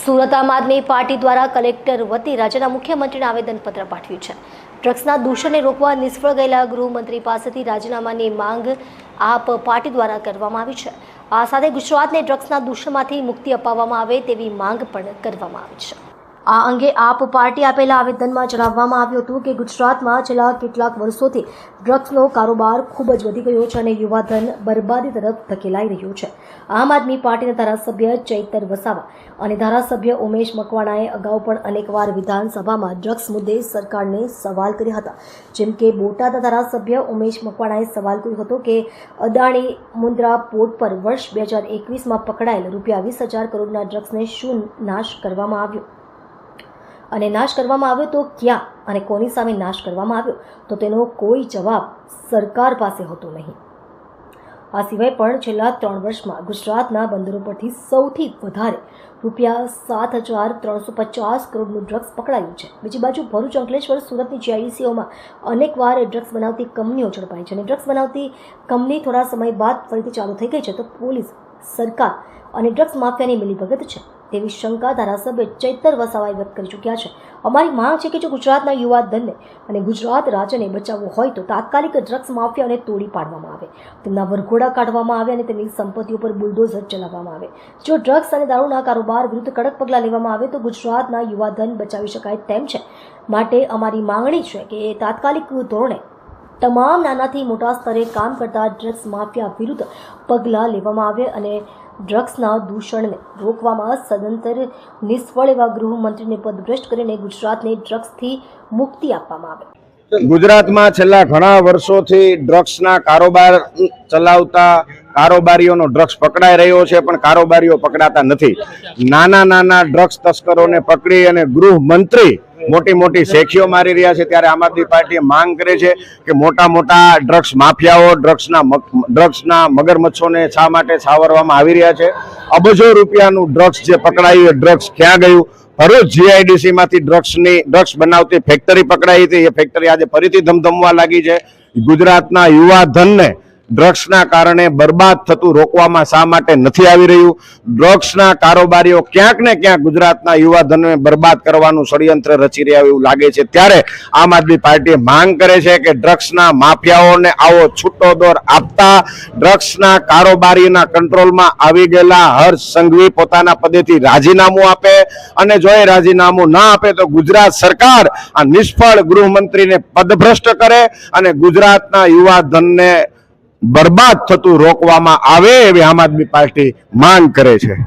સુરત આમ આદમી પાર્ટી દ્વારા કલેક્ટર વતી રાજ્યના મુખ્યમંત્રીને આવેદનપત્ર પાઠવ્યું છે। ડ્રગ્સના દૂષણને રોકવા નિષ્ફળ ગયેલા ગૃહમંત્રી પાસેથી રાજીનામાની માંગ આપ પાર્ટી દ્વારા કરવામાં આવી છે। આ સાથે ગુજરાતને ડ્રગ્સના દૂષણમાંથી મુક્તિ અપાવવામાં આવે તેવી માંગ પણ કરવામાં આવી છે। આ અંગે આપ પાર્ટી આપેલા આવેદનમાં જણાવવામાં આવ્યું હતું કે ગુજરાતમાં છેલ્લા કેટલાક વર્ષોથી ડ્રગ્સનો કારોબાર ખૂબ જ વધી ગયો છે અને યુવાધન બરબાદી તરફ ધકેલાઈ રહ્યું છે। આમ આદમી પાર્ટીના ધારાસભ્ય ચૈતર વસાવા અને ધારાસભ્ય ઉમેશ મકવાણાએ અગાઉ પણ અનેકવાર વિધાનસભામાં ડ્રગ્સ મુદ્દે સરકારને સવાલ કર્યા હતા। જેમ કે બોટાદના ધારાસભ્ય ઉમેશ મકવાણાએ સવાલ કર્યો હતો કે અદાણી મુન્દ્રા પોર્ટ પર વર્ષ 2021માં પકડાયેલ ₹20,000 કરોડના ડ્રગ્સને શું નાશ કરવામાં આવ્યો અને નાશ કરવામાં આવ્યો તો ક્યાં અને કોની સામે નાશ કરવામાં આવ્યો તો તેનો કોઈ જવાબ સરકાર પાસે હતો નહીં। આ સિવાય પણ છેલ્લા 3 વર્ષમાં ગુજરાતના બંદરો પરથી સૌથી વધારે ₹7,350 કરોડનું ડ્રગ્સ પકડાયું છે। બીજી બાજુ ભરૂચ, અંકલેશ્વર, સુરતની જીઆઈડીસીઓમાં અનેકવાર ડ્રગ્સ બનાવતી કંપનીઓ ઝડપાઈ છે અને ડ્રગ્સ બનાવતી કંપની થોડા સમય બાદ ફરીથી ચાલુ થઈ ગઈ છે તો પોલીસ, સરકાર અને ડ્રગ્સ માફિયાની મિલીભગત છે તેવી શંકા ધારાસભ્ય ચૈતર વસાવાએ વ્યક્ત કરી ચૂક્યા છે। અમારી માંગ છે કે જો ગુજરાતના યુવા ધનને અને ગુજરાત રાજ્યને બચાવવું હોય તો તાત્કાલિક ડ્રગ્સ માફિયાઓને તોડી પાડવામાં આવે, તેમના વરઘોડા કાઢવામાં આવે અને તેમની સંપત્તિઓ પર બુલડોઝર ચલાવવામાં આવે। જો ડ્રગ્સ અને દારૂના કારોબાર વિરુદ્ધ કડક પગલાં લેવામાં આવે તો ગુજરાતના યુવા ધન બચાવી શકાય તેમ છે। માટે અમારી માંગણી છે કે તાત્કાલિક ધોરણે તમામ નાનાથી મોટા સ્તરે કામ કરતા ડ્રગ્સ માફિયા વિરુદ્ધ પગલાં લેવામાં આવે અને ડ્રગ્સના દૂષણને રોકવામાં સદંતર નિષ્ફળ એવા ગૃહમંત્રીને પદભ્રષ્ટ કરીને ગુજરાતને ડ્રગ્સથી મુક્તિ આપવામાં આવે। ગુજરાતમાં છેલ્લા ઘણા વર્ષોથી ડ્રગ્સના કારોબાર ચલાવતા કારોબારીઓનો ડ્રગ્સ પકડાઈ રહ્યો છે, પણ કારોબારીઓ પકડાતા નથી। નાના ડ્રગ્સ તસ્કરોને પકડી અને ગૃહમંત્રી મોટી શેખીઓ મારી રહ્યા છે। ત્યારે આમ આદમી પાર્ટી માંગ કરે છે કે મોટા ડ્રગ્સ માફિયાઓ, ડ્રગ્સના મગરમચ્છોને શા માટે છાવરવામાં આવી રહ્યા છે? અબજો રૂપિયાનું ડ્રગ્સ જે પકડાયું એ ડ્રગ્સ ક્યાં ગયું? ભરૂચ જીઆઈડીસી માંથી ડ્રગ્સ બનાવતી ફેક્ટરી પકડાઈ હતી, એ ફેક્ટરી આજે ફરીથી ધમધમવા લાગી છે। ગુજરાતના યુવા ધનને ડ્રગ્સના કારણે બરબાદ થતું રોકવામાં શા માટે નથી આવી રહ્યું? ડ્રગ્સના કારોબારીઓ ક્યાંક ને ક્યાંક ગુજરાતના યુવા ધનને બરબાદ કરવાનું ષડયંત્ર રચી રહ્યા એવું લાગે છે। ત્યારે આમ આદમી પાર્ટી માંગ કરે છે કે ડ્રગ્સના માફિયાઓને આવો છૂટો દોર આપતા ડ્રગ્સના કારોબારીના કંટ્રોલમાં આવી ગયેલા હર્ષ સંઘવી પોતાના પદેથી રાજીનામું આપે અને જો એ રાજીનામું ના આપે તો ગુજરાત સરકાર આ નિષ્ફળ ગૃહમંત્રીને પદભ્રષ્ટ કરે અને ગુજરાતના યુવા ધનને બરબાદ થતું રોકવામાં આવે એવી આમ આદમી પાર્ટી માંગ કરે છે।